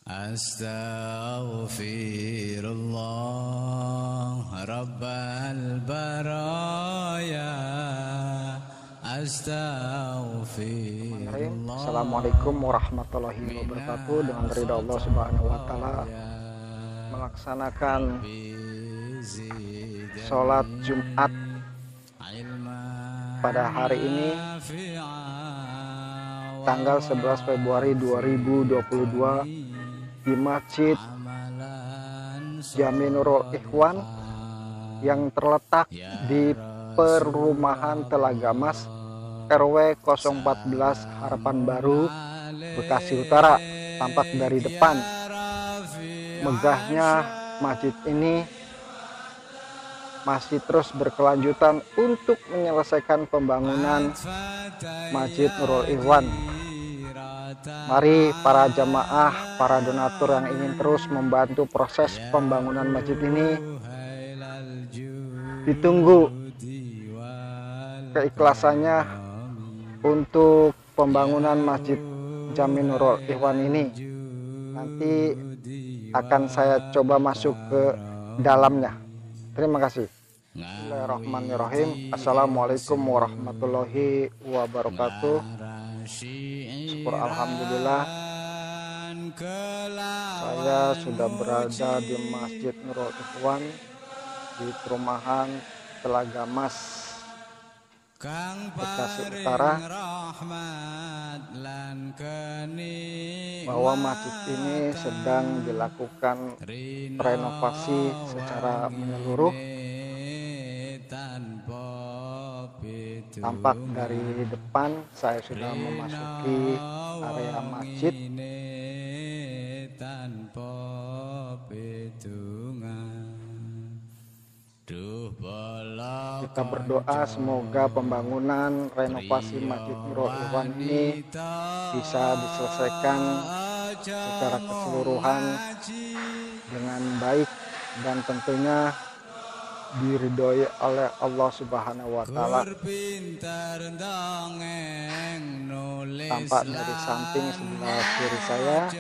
Astaghfirullah Rabbal baraya. Astaghfirullah. Assalamualaikum warahmatullahi wabarakatuh. Dengan ridha Allah Subhanahu wa taala, melaksanakan sholat Jumat pada hari ini tanggal 11 Februari 2022 di Masjid Jami Nurul Ikhwan yang terletak di Perumahan Telaga Mas RW 014 Harapan Baru, Bekasi Utara. Tampak dari depan megahnya masjid ini masih terus berkelanjutan untuk menyelesaikan pembangunan Masjid Nurul Ikhwan. Mari para jamaah, para donatur yang ingin terus membantu proses pembangunan masjid ini, ditunggu keikhlasannya untuk pembangunan Masjid Jami Nurul Ikhwan ini. Nanti akan saya coba masuk ke dalamnya. Terima kasih. Bismillahirrahmanirrahim. Assalamualaikum warahmatullahi wabarakatuh. Syukur alhamdulillah, saya sudah berada di Masjid Nurul Ikhwan di Perumahan Telaga Mas, Bekasi Utara, bahwa masjid ini sedang dilakukan renovasi secara menyeluruh. Tampak dari depan saya sudah memasuki area masjid. Kita berdoa semoga pembangunan renovasi Masjid Nurul Ikhwan ini bisa diselesaikan secara keseluruhan dengan baik dan tentunya diridhoi oleh Allah Subhanahu wa taala. Tampak dari samping sebelah kiri saya,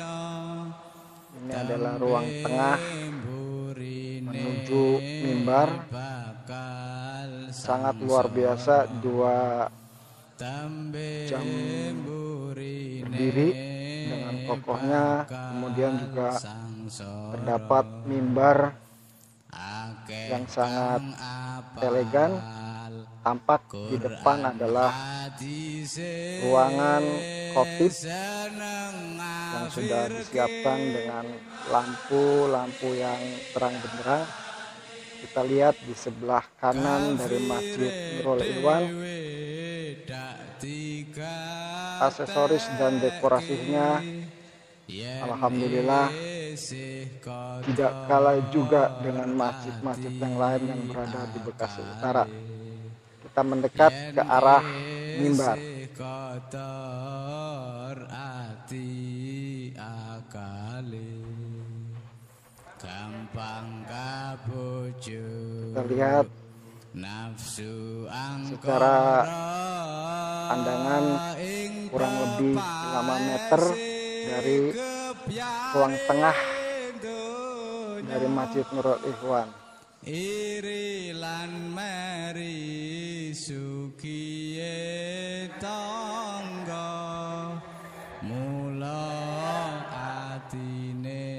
ini adalah ruang tengah menuju mimbar. Sangat luar biasa, 2 jam berdiri dengan kokohnya. Kemudian juga terdapat mimbar yang sangat elegan. Tampak di depan adalah ruangan khotib yang sudah disiapkan dengan lampu-lampu yang terang benderang. Kita lihat di sebelah kanan dari Masjid Nurul Ikhwan, aksesoris dan dekorasinya alhamdulillah tidak kalah juga dengan masjid-masjid yang lain yang berada di Bekasi Utara. Kita mendekat ke arah mimbar. Kita lihat secara pandangan kurang lebih 5 meter dari ruang tengah dari Masjid Nurul Ikhwan. Irilan meri sukiye tangga mula atine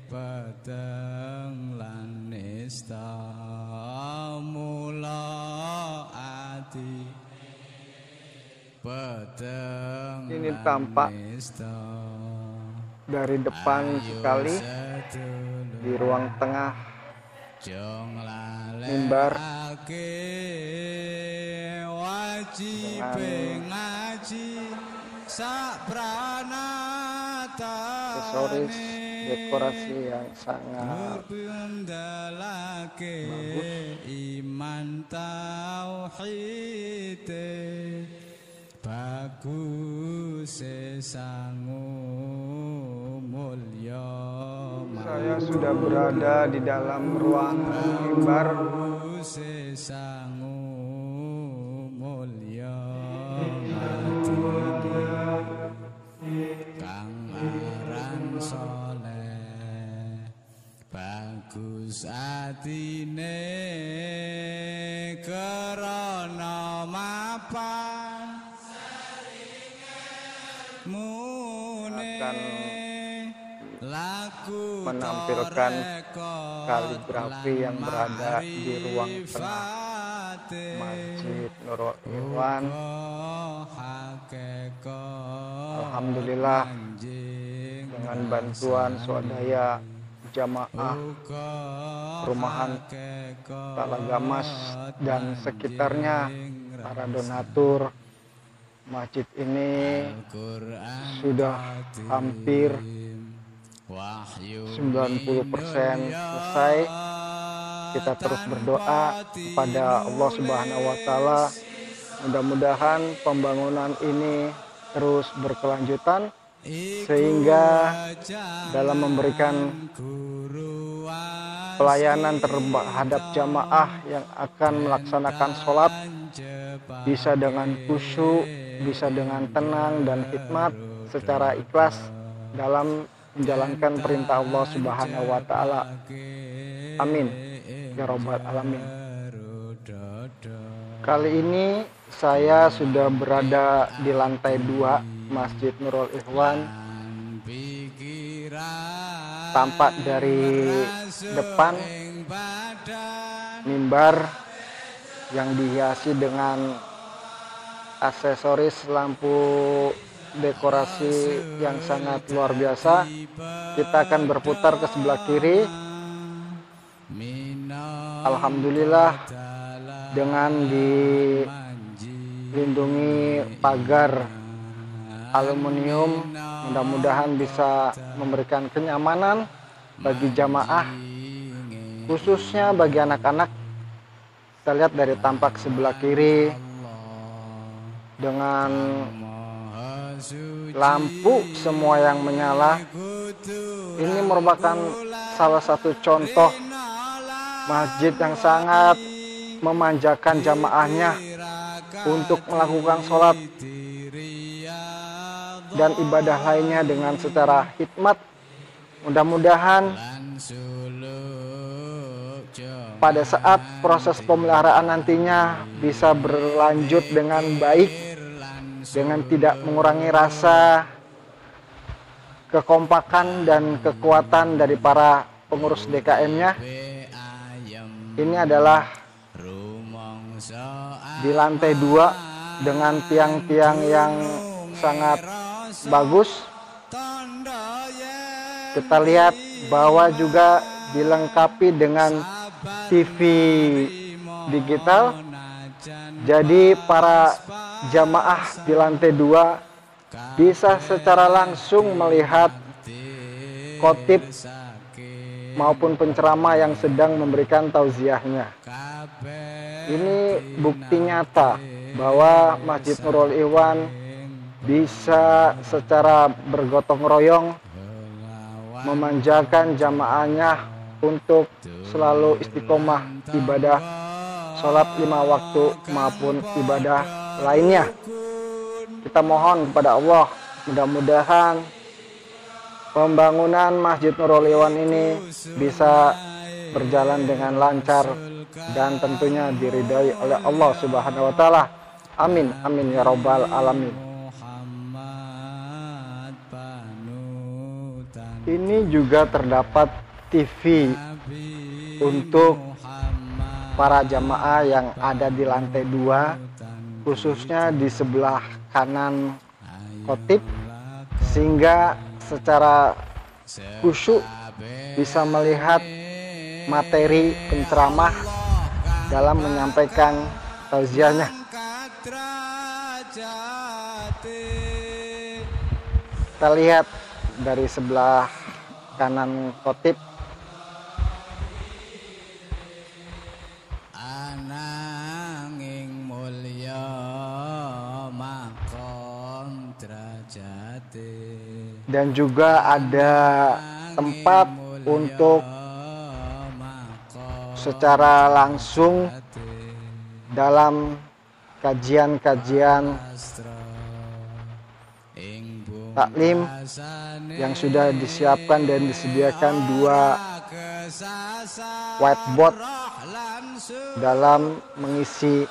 peteng lan nista mula ati peteng. Ini tampak dari depan sekali di ruang tengah mimbar dengan aksesoris dekorasi yang sangat bagus. Saya sudah berada di dalam ruang mimbar. akan menampilkan kaligrafi yang berada di ruang tengah Masjid Nurul Ikhwan. Alhamdulillah, dengan bantuan swadaya jamaah perumahan Talagamas dan sekitarnya, para donatur, masjid ini sudah hampir 90% selesai. Kita terus berdoa kepada Allah Subhanahu wa Ta'ala, mudah-mudahan pembangunan ini terus berkelanjutan sehingga dalam memberikan pelayanan terhadap jamaah yang akan melaksanakan sholat bisa dengan khusyuk, bisa dengan tenang dan hikmat secara ikhlas dalam menjalankan perintah Allah Subhanahu wa Ta'ala. Amin ya rabbal alamin. Kali ini saya sudah berada di lantai 2 Masjid Nurul Ikhwan. Tampak dari depan mimbar yang dihiasi dengan aksesoris lampu dekorasi yang sangat luar biasa. Kita akan berputar ke sebelah kiri. Alhamdulillah, dengan dilindungi pagar aluminium, mudah-mudahan bisa memberikan kenyamanan bagi jamaah, khususnya bagi anak-anak. Kita lihat dari tampak sebelah kiri dengan lampu semua yang menyala. Ini merupakan salah satu contoh masjid yang sangat memanjakan jamaahnya untuk melakukan sholat dan ibadah lainnya dengan secara hikmat. Mudah-mudahan pada saat proses pemeliharaan nantinya bisa berlanjut dengan baik, dengan tidak mengurangi rasa kekompakan dan kekuatan dari para pengurus DKM-nya. Ini adalah di lantai 2 dengan tiang-tiang yang sangat bagus. Kita lihat bahwa juga dilengkapi dengan TV digital. Jadi para jamaah di lantai 2 bisa secara langsung melihat khotib maupun penceramah yang sedang memberikan tauziahnya. Ini bukti nyata bahwa Masjid Nurul Ikhwan bisa secara bergotong royong memanjakan jamaahnya untuk selalu istiqomah ibadah sholat 5 waktu maupun ibadah lainnya. Kita mohon kepada Allah, mudah-mudahan pembangunan Masjid Nurul Ikhwan ini bisa berjalan dengan lancar dan tentunya diridhai oleh Allah Subhanahu wa Ta'ala. Amin amin ya rabbal alamin. Ini juga terdapat TV untuk para jamaah yang ada di lantai 2, khususnya di sebelah kanan khotib, sehingga secara khusyuk bisa melihat materi penceramah dalam menyampaikan tauziahnya. Kita lihat dari sebelah kanan khotib. Ananging mulya makom derajate. Dan juga ada tempat untuk secara langsung dalam kajian-kajian taklim yang sudah disiapkan dan disediakan 2 whiteboard dalam mengisi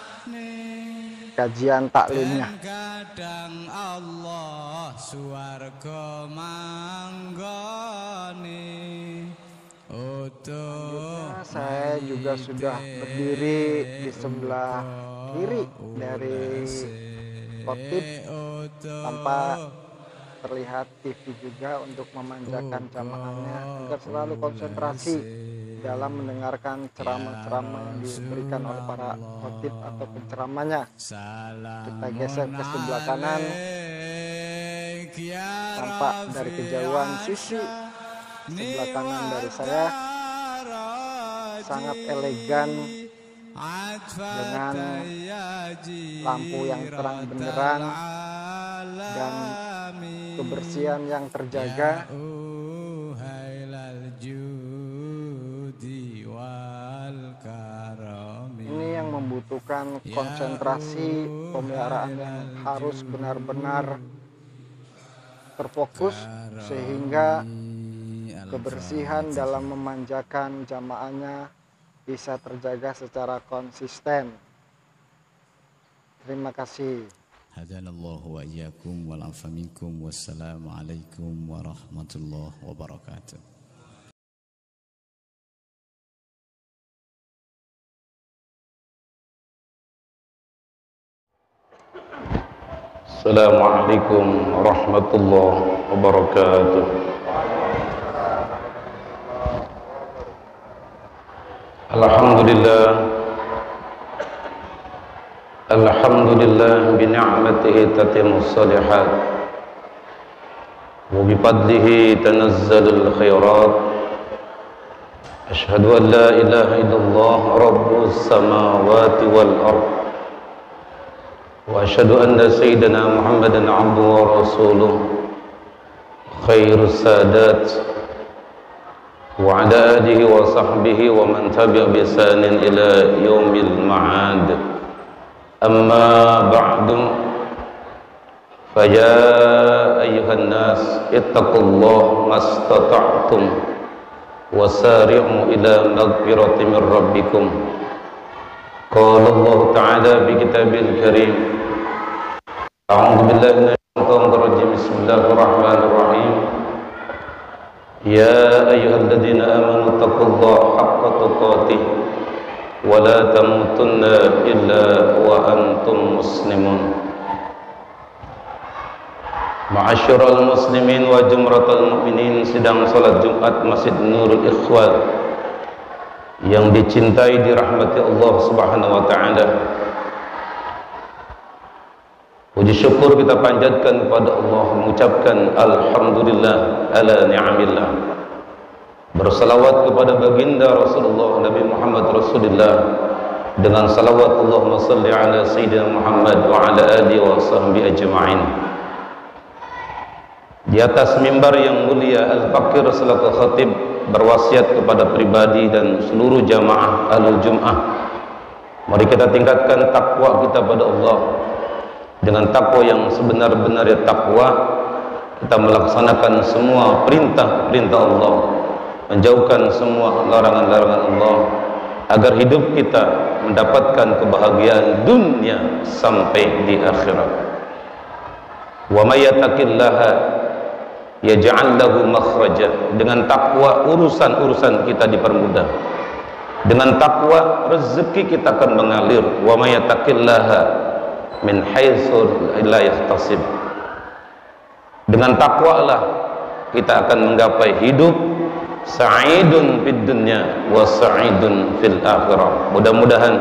kajian taklimnya. Kadang Allah suwarga manggone. Selanjutnya saya juga sudah berdiri di sebelah kiri dari khotib tanpa terlihat TV juga untuk memanjakan jamaahnya agar selalu konsentrasi dalam mendengarkan ceramah-ceramah yang diberikan oleh para khotib atau penceramahnya. Kita geser ke sebelah kanan, tampak dari kejauhan sisi sebelah kanan dari saya sangat elegan dengan lampu yang terang benderang dan kebersihan yang terjaga. Ini yang membutuhkan konsentrasi pemeliharaan yang harus benar-benar terfokus sehingga kebersihan dalam memanjakan jamaahnya bisa terjaga secara konsisten. Terima kasih. Hadanallahu wa iyyakum wal afa minkum. Wassalamualaikum warahmatullahi wabarakatuh. Assalamualaikum warahmatullahi wabarakatuh. Alhamdulillah bi ni'matihi tatimmus shalihat wa bi fadlihi tanazzalul khairat. Asyhadu an la ilaha illallah rabbus samawati wal ardh wa asyhadu anna sayyidina Muhammadan abduhu wa rasuluh khairus sadat wa ala alihi wa sahbihi wa man tabi'a bi ihsanin ila yaumil ma'ad. Amma ba'du, fa ya ayyuhan nas ittaqullaha mastata'tum wa sari'u ila maghfiratin min rabbikum. Qala Allah ta'ala bi kitabil karim, a'udzu billahi minasyaitonir rajim, bismillahirrahmanirrahim. Ya ayyuhalladzina amanu taqullaha haqqa tuqatih wa la tamutunna illa wa antum muslimun. Ma'asyiral muslimin wa jumratal mu'minin, sidang salat Jumat Masjid Nurul Ikhwan yang dicintai dirahmati Allah Subhanahu wa taala. Puji syukur kita panjatkan kepada Allah, mengucapkan alhamdulillah ala ni'amillah. Bersalawat kepada baginda Rasulullah Nabi Muhammad Rasulullah dengan salawat Allahumma salli ala sayyidina Muhammad wa ala alihi wa sahbihi ajma'in. Di atas mimbar yang mulia, Al-Fakir selaku khatib berwasiat kepada pribadi dan seluruh jamaah Ahlul Jum'ah, mari kita tingkatkan takwa kita pada Allah. Dengan takwa yang sebenar-benarnya takwa, kita melaksanakan semua perintah-perintah Allah, menjauhkan semua larangan-larangan Allah, agar hidup kita mendapatkan kebahagiaan dunia sampai di akhirat. Wa may yattaqillaha yaj'al lahu makhraja. Dengan takwa urusan-urusan kita dipermudah. Dengan takwa rezeki kita akan mengalir. Wa may yattaqillaha min haitsu la yahtasib. Dengan takwa lah kita akan menggapai hidup sa'idun fid dunya wa sa'idun fil akhirah. Mudah-mudahan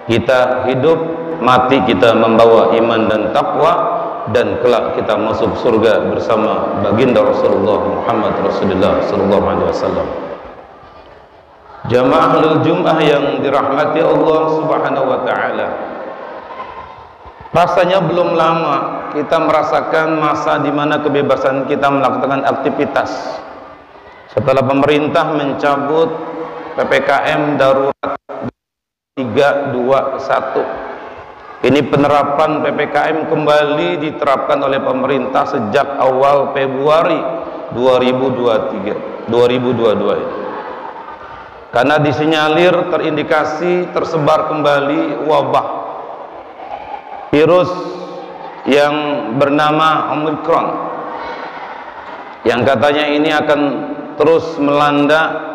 kita hidup mati kita membawa iman dan takwa, dan kelak kita masuk surga bersama baginda Rasulullah Muhammad Rasulullah sallallahu alaihi wasallam. Jamaah Ahlul Jum'ah yang dirahmati Allah Subhanahu wa taala, rasanya belum lama kita merasakan masa di mana kebebasan kita melakukan aktivitas setelah pemerintah mencabut PPKM darurat 321. Ini penerapan PPKM kembali diterapkan oleh pemerintah sejak awal Februari 2022 ini. Karena disinyalir terindikasi tersebar kembali wabah virus yang bernama Omicron, yang katanya ini akan terus melanda.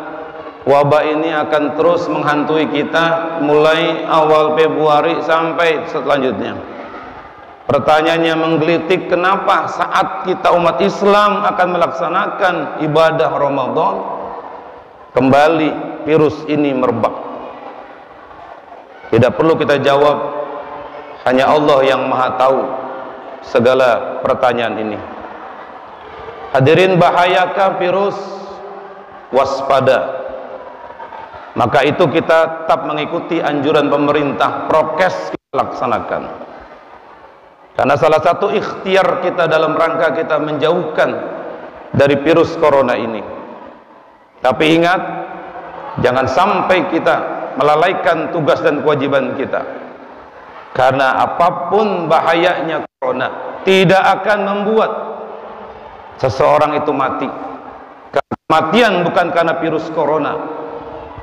Wabah ini akan terus menghantui kita mulai awal Februari sampai selanjutnya. Pertanyaannya menggelitik, kenapa saat kita umat Islam akan melaksanakan ibadah Ramadan kembali virus ini merebak? Tidak perlu kita jawab, hanya Allah yang maha tahu segala pertanyaan ini. Hadirin, bahayakah virus? Waspada. Maka itu kita tetap mengikuti anjuran pemerintah, prokes kita laksanakan. Karena salah satu ikhtiar kita dalam rangka kita menjauhkan dari virus corona ini. Tapi ingat, jangan sampai kita melalaikan tugas dan kewajiban kita. Karena apapun bahayanya corona, tidak akan membuat seseorang itu mati. Kematian bukan karena virus corona.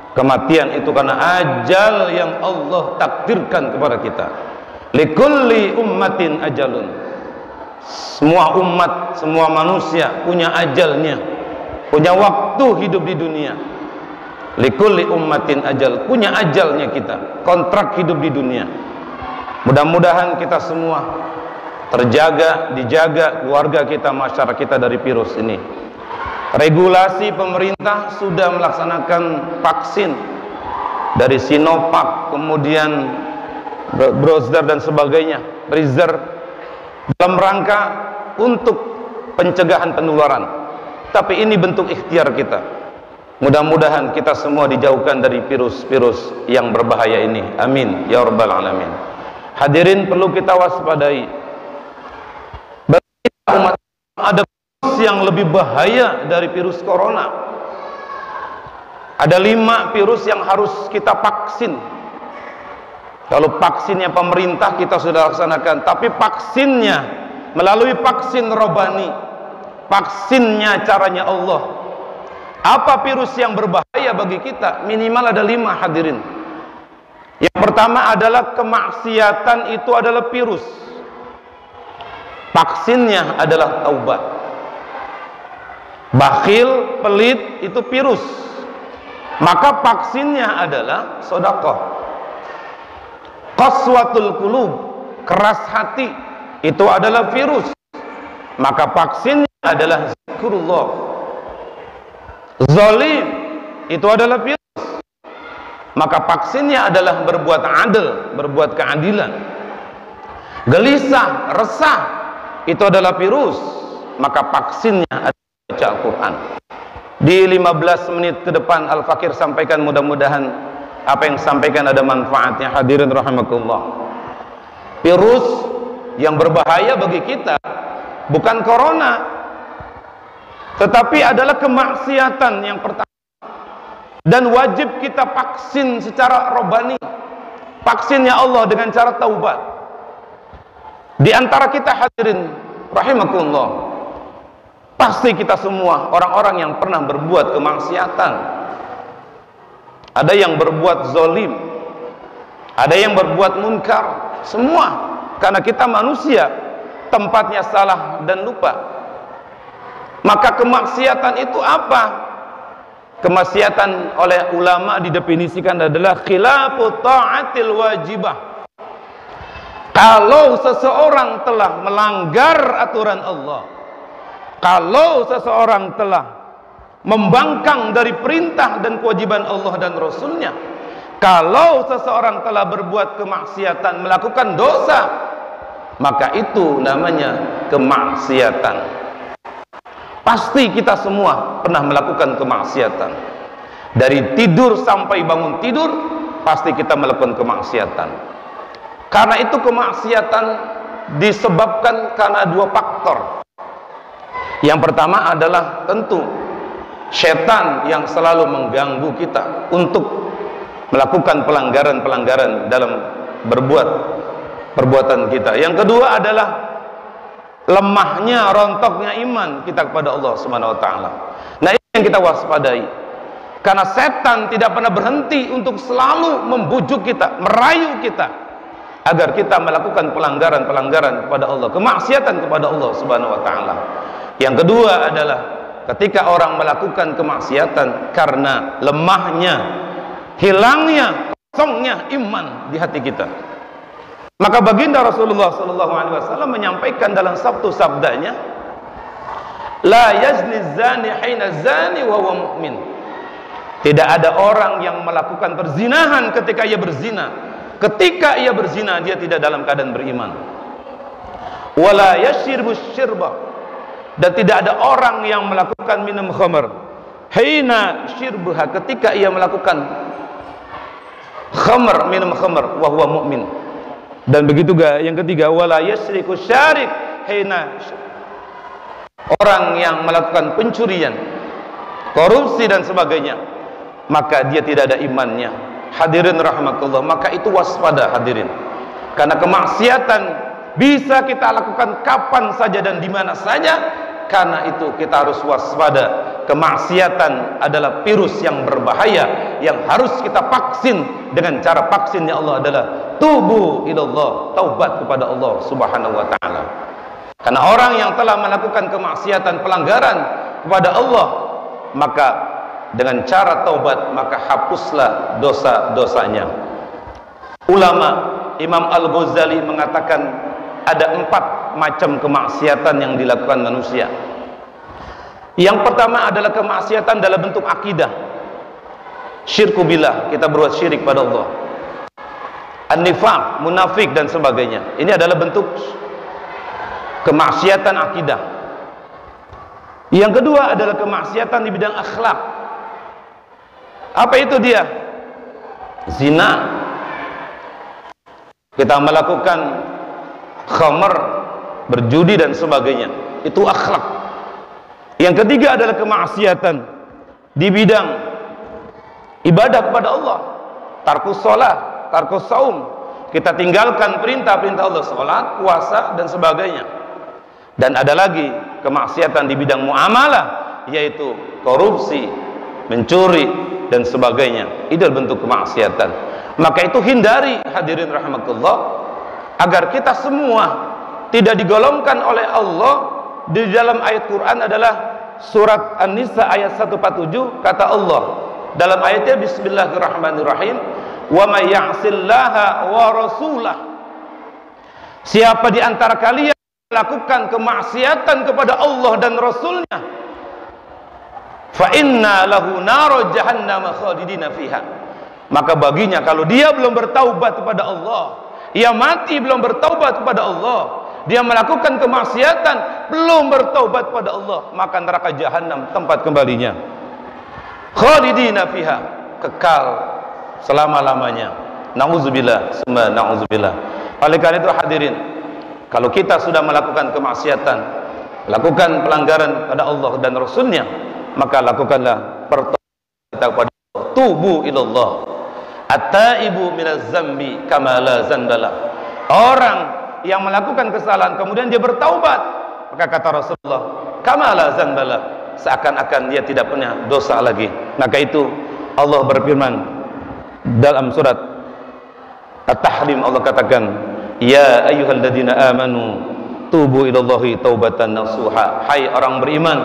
Kematian itu karena ajal yang Allah takdirkan kepada kita. Likulli ummatin ajalun. Semua umat, semua manusia punya ajalnya, punya waktu hidup di dunia. Likulli ummatin ajal, punya ajalnya kita, kontrak hidup di dunia. Mudah-mudahan kita semua terjaga, dijaga keluarga kita, masyarakat kita dari virus ini. Regulasi pemerintah sudah melaksanakan vaksin dari Sinovac, kemudian Pfizer dan sebagainya, Pfizer, dalam rangka untuk pencegahan penularan. Tapi ini bentuk ikhtiar kita. Mudah-mudahan kita semua dijauhkan dari virus-virus yang berbahaya ini. Amin ya rabbal alamin. Hadirin, perlu kita waspadai. Bagi umat ada yang lebih bahaya dari virus corona. Ada 5 virus yang harus kita vaksin. Kalau vaksinnya pemerintah kita sudah laksanakan, tapi vaksinnya melalui vaksin robani, vaksinnya caranya Allah. Apa virus yang berbahaya bagi kita? Minimal ada 5, hadirin. Yang pertama adalah kemaksiatan, itu adalah virus. Vaksinnya adalah taubat. Bakhil, pelit, itu virus. Maka vaksinnya adalah sedekah. Qaswatul qulub, keras hati, itu adalah virus. Maka vaksinnya adalah zikrullah. Zalim, itu adalah virus. Maka vaksinnya adalah berbuat adil, berbuat keadilan. Gelisah, resah, itu adalah virus. Maka vaksinnya adalah baca Al-Quran. Di 15 menit ke depan Al-Fakir sampaikan, mudah-mudahan apa yang sampaikan ada manfaatnya. Hadirin rahimakumullah. Virus yang berbahaya bagi kita bukan corona, tetapi adalah kemaksiatan yang pertama. Dan wajib kita vaksin secara robani. Vaksinnya Allah dengan cara taubat. Di antara kita, hadirin rahimakumullah, pasti kita semua orang-orang yang pernah berbuat kemaksiatan. Ada yang berbuat zalim, ada yang berbuat munkar, semua. Karena kita manusia, tempatnya salah dan lupa. Maka kemaksiatan itu apa? Kemaksiatan oleh ulama didefinisikan adalah khilafu ta'atil wajibah. Kalau seseorang telah melanggar aturan Allah, kalau seseorang telah membangkang dari perintah dan kewajiban Allah dan Rasulnya, kalau seseorang telah berbuat kemaksiatan, melakukan dosa, maka itu namanya kemaksiatan. Pasti kita semua pernah melakukan kemaksiatan. Dari tidur sampai bangun tidur, pasti kita melakukan kemaksiatan. Karena itu kemaksiatan disebabkan karena 2 faktor. Yang pertama adalah tentu setan yang selalu mengganggu kita untuk melakukan pelanggaran-pelanggaran dalam berbuat perbuatan kita. Yang kedua adalah lemahnya, rontoknya iman kita kepada Allah Subhanahu wa taala. Nah, ini yang kita waspadai. Karena setan tidak pernah berhenti untuk selalu membujuk kita, merayu kita agar kita melakukan pelanggaran-pelanggaran kepada Allah, kemaksiatan kepada Allah Subhanahu wa taala. Yang kedua adalah ketika orang melakukan kemaksiatan karena lemahnya, hilangnya, kosongnya iman di hati kita. Maka baginda Rasulullah sallallahu alaihi wasallam menyampaikan dalam sabtu sabdanya, la yazni zani hina zani wa huwa mu'min. Tidak ada orang yang melakukan perzinahan ketika ia berzina. Ketika ia berzina, dia tidak dalam keadaan beriman. Wala yashirbu syirba, dan tidak ada orang yang melakukan minum khamar hina syirbuha, ketika ia melakukan khamar, minum khamar, wa huwa mu'min. Dan begitu juga yang ketiga, wala yashriku syarik hina, orang yang melakukan pencurian, korupsi dan sebagainya, maka dia tidak ada imannya. Hadirin rahimakumullah, maka itu waspada hadirin, karena kemaksiatan bisa kita lakukan kapan saja dan di mana saja. Karena itu kita harus waspada. Kemaksiatan adalah virus yang berbahaya yang harus kita vaksin. Dengan cara vaksinnya Allah adalah tubu ilallah, taubat kepada Allah Subhanahu wa taala. Karena orang yang telah melakukan kemaksiatan, pelanggaran kepada Allah, maka dengan cara taubat, maka hapuslah dosa-dosanya. Ulama Imam Al-Ghazali mengatakan ada 4 macam kemaksiatan yang dilakukan manusia. Yang pertama adalah kemaksiatan dalam bentuk akidah, syirku billah, kita berbuat syirik pada Allah, an-nifaq, munafik dan sebagainya. Ini adalah bentuk kemaksiatan akidah. Yang kedua adalah kemaksiatan di bidang akhlak. Apa itu dia? Zina. Kita melakukan khamar, berjudi dan sebagainya. Itu akhlak. Yang ketiga adalah kemaksiatan di bidang ibadah kepada Allah. Tarkus sholat, tarkus saum. Kita tinggalkan perintah-perintah Allah, sholat, puasa dan sebagainya. Dan ada lagi kemaksiatan di bidang muamalah, yaitu korupsi, mencuri dan sebagainya. Itu bentuk kemaksiatan. Maka itu hindari, hadirin rahimakumullah, agar kita semua tidak digolongkan oleh Allah. Di dalam ayat Quran adalah surat An-Nisa ayat 147, kata Allah dalam ayatnya, bismillahirrahmanirrahim, wa may ya'sillaha wa rasulah, siapa di antara kalian melakukan kemaksiatan kepada Allah dan Rasulnya, fa inna lahu nar jahannam khalidina fiha, maka baginya, kalau dia belum bertaubat kepada Allah, ia mati belum bertaubat kepada Allah, dia melakukan kemaksiatan belum bertaubat pada Allah, maka neraka jahanam tempat kembalinya, khalidina fiha, kekal selama-lamanya. Nauzubillah, summa nauzubillah. Oleh karena itu hadirin, kalau kita sudah melakukan kemaksiatan, lakukan pelanggaran pada Allah dan Rasulnya, maka lakukanlah pertaubat kita kepada Allah. Tubu ilallah, at-taibu minaz zambi kama la zanbala. Orang yang melakukan kesalahan kemudian dia bertaubat, maka kata Rasulullah, kama la zanbala, seakan-akan dia tidak punya dosa lagi. Maka itu Allah berfirman dalam surat At-Tahrim, Allah katakan, ya ayyuhalladzina amanu tubu ilallahi taubatan nasuha. Hai orang beriman,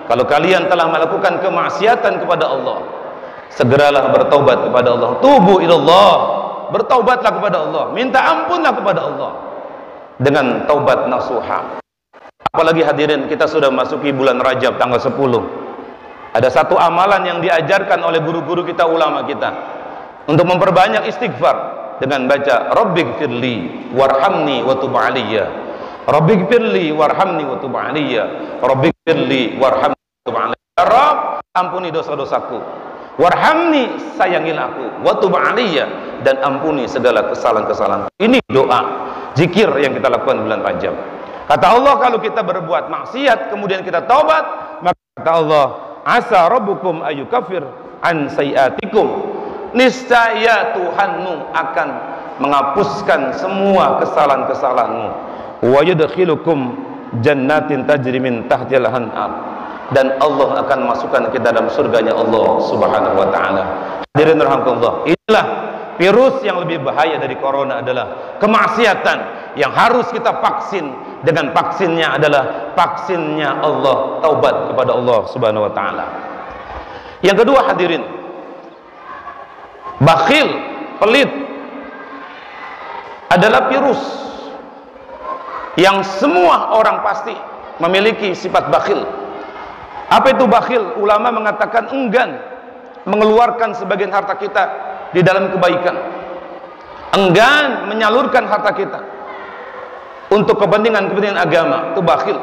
kalau kalian telah melakukan kemaksiatan kepada Allah, segeralah bertaubat kepada Allah. Tubu ilallah, bertaubatlah kepada Allah, minta ampunlah kepada Allah dengan taubat nasuha. Apalagi hadirin, kita sudah masuki bulan Rajab tanggal 10. Ada satu amalan yang diajarkan oleh guru-guru kita, ulama kita, untuk memperbanyak istighfar dengan baca Rabbighfirli warhamni wa tub alayya, Rabbighfirli warhamni wa tub alayya, Rabbighfirli warhamni wa tub alayya. Ya Rabb, ampuni dosa-dosaku, warhamni, sayangilah aku, wa tub alayya, dan ampuni segala kesalahan-kesalahan. Ini doa zikir yang kita lakukan bulan Rajab. Kata Allah, kalau kita berbuat maksiat kemudian kita taubat, maka kata Allah, asa rabbukum ayyukaffir an sayiatikum, niscaya Tuhanmu akan menghapuskan semua kesalahan-kesalahanmu, wa yudkhilukum jannatin tajri min tahtiha al-anhar, dan Allah akan masukkan kita dalam surganya Allah Subhanahu wa taala. Hadirin rahimakumullah, inilah virus yang lebih bahaya dari corona adalah kemaksiatan yang harus kita vaksin dengan vaksinnya adalah vaksinnya Allah, taubat kepada Allah Subhanahu wa taala. Yang kedua hadirin, bakhil, pelit adalah virus yang semua orang pasti memiliki sifat bakhil. Apa itu bakhil? Ulama mengatakan enggan mengeluarkan sebagian harta kita di dalam kebaikan, enggan menyalurkan harta kita untuk kepentingan agama, itu bakhil.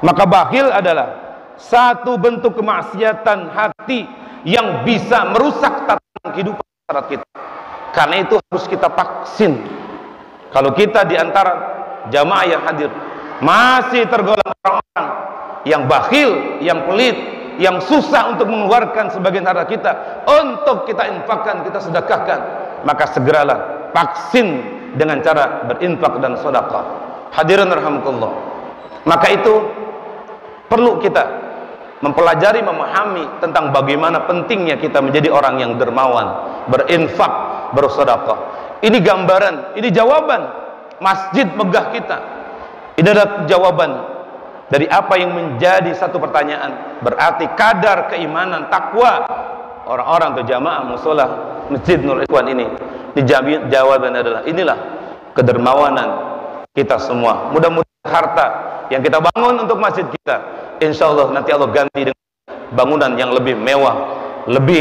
Maka bakhil adalah satu bentuk kemaksiatan hati yang bisa merusak tatanan kehidupan masyarakat kita. Karena itu harus kita vaksin. Kalau kita di antara jamaah yang hadir masih tergolong orang-orang yang bakhil, yang pelit, yang susah untuk mengeluarkan sebagian harta kita untuk kita infakkan, kita sedekahkan, maka segeralah vaksin dengan cara berinfak dan sedekah. Hadirin rahimakumullah. Maka itu perlu kita mempelajari, memahami tentang bagaimana pentingnya kita menjadi orang yang dermawan, berinfak, bersedekah. Ini gambaran, ini jawaban masjid megah kita. Ini adalah jawaban dari apa yang menjadi satu pertanyaan. Berarti kadar keimanan, takwa orang-orang atau jamaah musola Masjid Nurul Ikhwan ini, jawaban adalah inilah kedermawanan kita semua. Mudah-mudahan harta yang kita bangun untuk masjid kita, insya Allah nanti Allah ganti dengan bangunan yang lebih mewah, lebih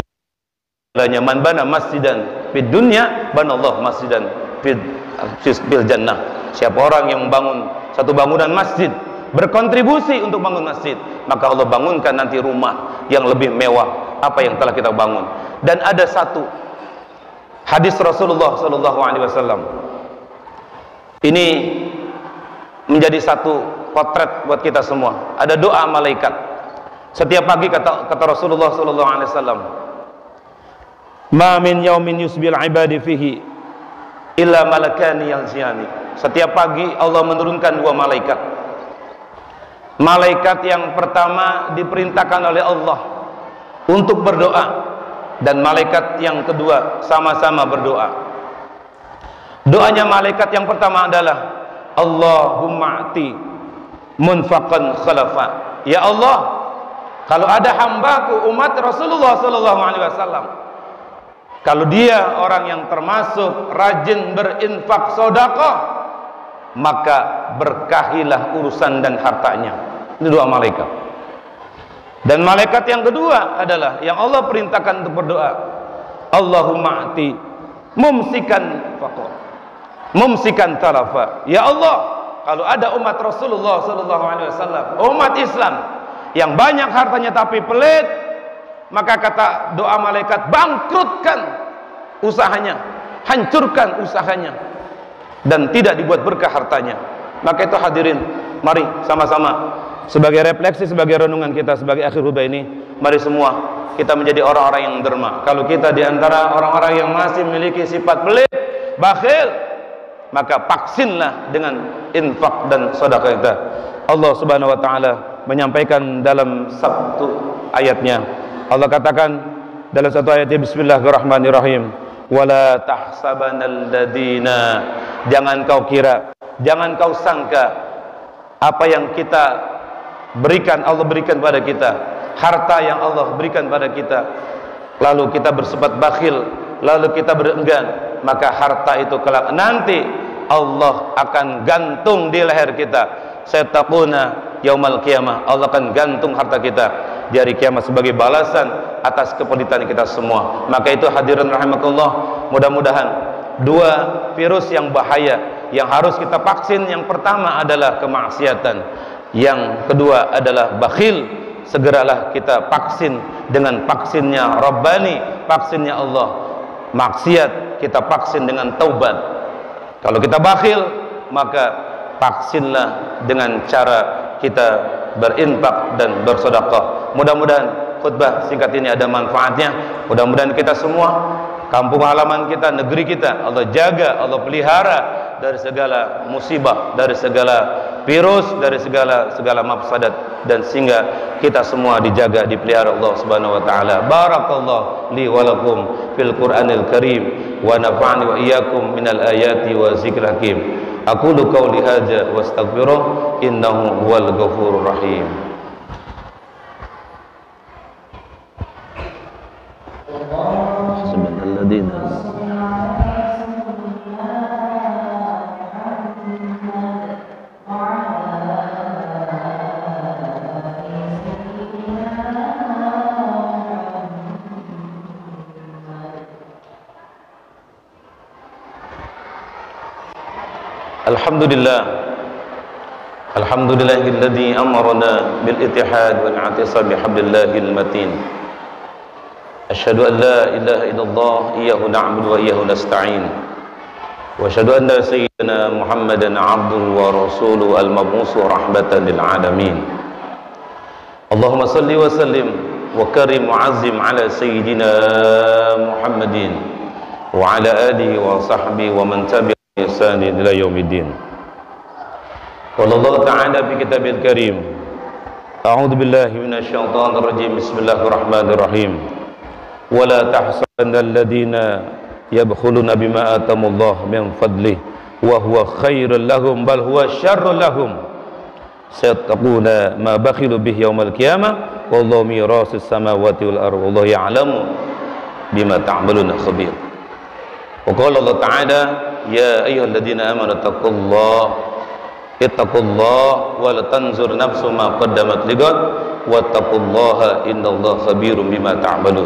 man bana masjidan fid dunya banallahu masjidan fil jannah. Siapa orang yang membangun satu bangunan masjid, berkontribusi untuk bangun masjid, maka Allah bangunkan nanti rumah yang lebih mewah apa yang telah kita bangun. Dan ada satu hadis Rasulullah SAW, ini menjadi satu potret buat kita semua. Ada doa malaikat setiap pagi, kata Rasulullah SAW, ma min yaumin yusbil ibadi fihi illa malakani yanziyani. Setiap pagi Allah menurunkan dua malaikat. Malaikat yang pertama diperintahkan oleh Allah untuk berdoa, dan malaikat yang kedua sama-sama berdoa. Doanya malaikat yang pertama adalah Allahumma ati munfaqan khalafa. Ya Allah, kalau ada hambaku umat Rasulullah SAW, kalau dia orang yang termasuk rajin berinfak sedekah, maka berkahilah urusan dan hartanya. Ini doa malaikat. Dan malaikat yang kedua adalah yang Allah perintahkan untuk berdoa, Allahumma ati mumsikan faqr, mumsikan talafa. Ya Allah, kalau ada umat Rasulullah SAW, umat Islam yang banyak hartanya tapi pelit, maka kata doa malaikat, bangkrutkan usahanya, hancurkan usahanya, dan tidak dibuat berkah hartanya. Maka itu hadirin, mari sama-sama sebagai refleksi, sebagai renungan kita sebagai akhir khutbah ini, mari semua kita menjadi orang-orang yang derma. Kalau kita diantara orang-orang yang masih memiliki sifat pelit, bakhil, maka vaksinlah dengan infak dan sedekah kita. Allah Subhanahu wa taala menyampaikan dalam satu ayatnya, Allah katakan dalam satu ayatnya, bismillahirrahmanirrahim, wala tahsabanal ladina, jangan kau kira, jangan kau sangka apa yang kita berikan, Allah berikan pada kita, harta yang Allah berikan pada kita, lalu kita bersifat bakhil, lalu kita berenggan, maka harta itu kelak nanti Allah akan gantung di leher kita. Setaquna yaumal qiyamah, Allah akan gantung harta kita di hari kiamat sebagai balasan atas kepelitan kita semua. Maka itu hadirin rahimakumullah, mudah-mudahan dua virus yang bahaya yang harus kita vaksin, yang pertama adalah kemaksiatan, yang kedua adalah bakhil. Segeralah kita vaksin dengan vaksinnya Rabbani, vaksinnya Allah. Maksiat kita vaksin dengan taubat. Kalau kita bakhil, maka vaksinlah dengan cara kita berinfak dan bersedekah. Mudah-mudahan khutbah singkat ini ada manfaatnya. Mudah-mudahan kita semua, kampung halaman kita, negeri kita, Allah jaga, Allah pelihara dari segala musibah, dari segala virus, dari segala mafsadat, dan sehingga kita semua dijaga, dipelihara Allah Subhanahu wa taala. Barakallahu li wa lakum fil Qur'anil Karim wa nafa'ani wa iyyakum minal ayati wa zikril hakim. Aqulu qawli hadza wa astaghfiruh innahu huwal ghafurur rahim. Alhamdulillahilladzi amarna bil ittihad wal i'tisam bihablillahil matin. Asyhadu an la ilaha illallah iyyahu na'budu wa iyyahu nasta'in. Wa asyhadu anna sayyidina Muhammadan 'abduhu wa rasuluhu al-mab'uutsu rahmatan lil 'alamin. Allahumma shalli wa sallim wa karim wa 'azzim 'ala sayyidina Muhammadin wa 'ala alihi wa sahbihi wa man tabi'a ihsan ila yaumiddin. Qala Allah ta'ala fi kitabil karim. A'udzu billahi minasy syaithanir rajim. Bismillahirrahmanirrahim. Wa la tahsabanna alladziina yabkhuluna bima atamullahu min fadlihi wa huwa khairul lahum bal huwa syarrul lahum. Sayattaquna ma bakhilu bihi yaumal qiyamah wallahu mirasus samawati wal ardh wallahu ya'lamu bima ta'maluna khabir. Wa qala Allah ta'ala ya ayyuhalladzina amanu ittaqullaha wa la tanzur nafsum ma qaddamat ligad wattaqullaha innallaha khabirum bima ta'malun.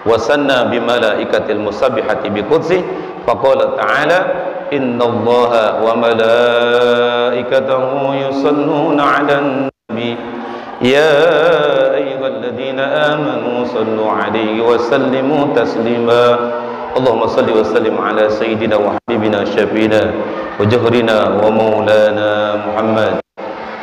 Wa sanna bi malaikatil musabbihati bi qudsi faqala ta'ala innallaha wa malaikatahu yusalluna 'alan nabi ya ayyuhalladzina amanu sallu 'alaihi wa sallimu taslima. Allahumma salli wa sallim ala sayyidina wa habibina syafiina wa jahrina wa maulana Muhammad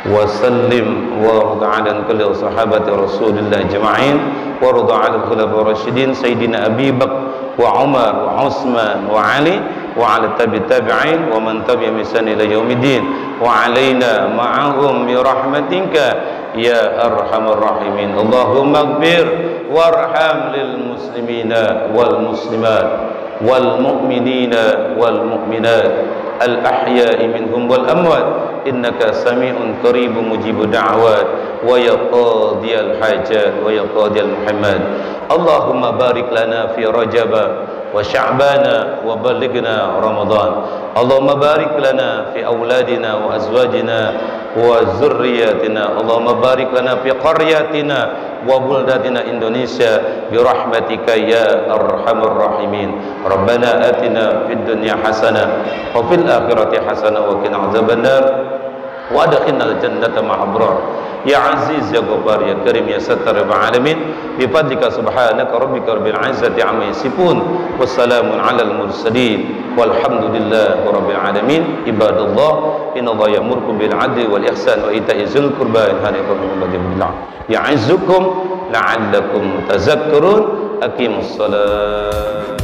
wa sallim wa rida ala kulli sahabati rasulillah jama'in wa rida ala khulafaur rasyidin sayyidina Abi Bakr wa Umar wa Utsman wa Ali wa ala tabi'in wa man tabi'a bi ihsan ila yaumiddin wa alaina ma'ahum bi rahmatika ya arhamar rahimin. Allahumma ighfir warham lil muslimina wal muslimat wal mu'minina wal mu'minat al ahya'i minhum wal amwat innaka sami'un qaribun mujibud da'wat wa ya qadiyal hajat wa ya qadiyal muhammad. Allahumma barik lana fi rajab wa sya'bana wa balighna ramadan. Allahumma barik lana fi auladina wa azwajina wa zurriyatina. Allahumma barik lana fi qaryatina wa buldatina Indonesia bi rahmatika ya arhamar rahimin. Rabbana atina fid dunya hasanah wa fil akhirati hasanah wa qina adzabannar wa adkhilnal jannata ma'al abrar ya aziz ya ghaffar ya karim ya sattar ya alamin bi fadlika subhanaka rabbika rabbil izzati amma yasifun wassalamun alal mursalin walhamdulillahi rabbil alamin. Ibadallah innallaha ya'murukum bil 'adli wal ihsan wa ita'i dzil qurba wa yanha 'anil munkar ya'izzukum la'allakum tadhakkarun. Aqimus shalah.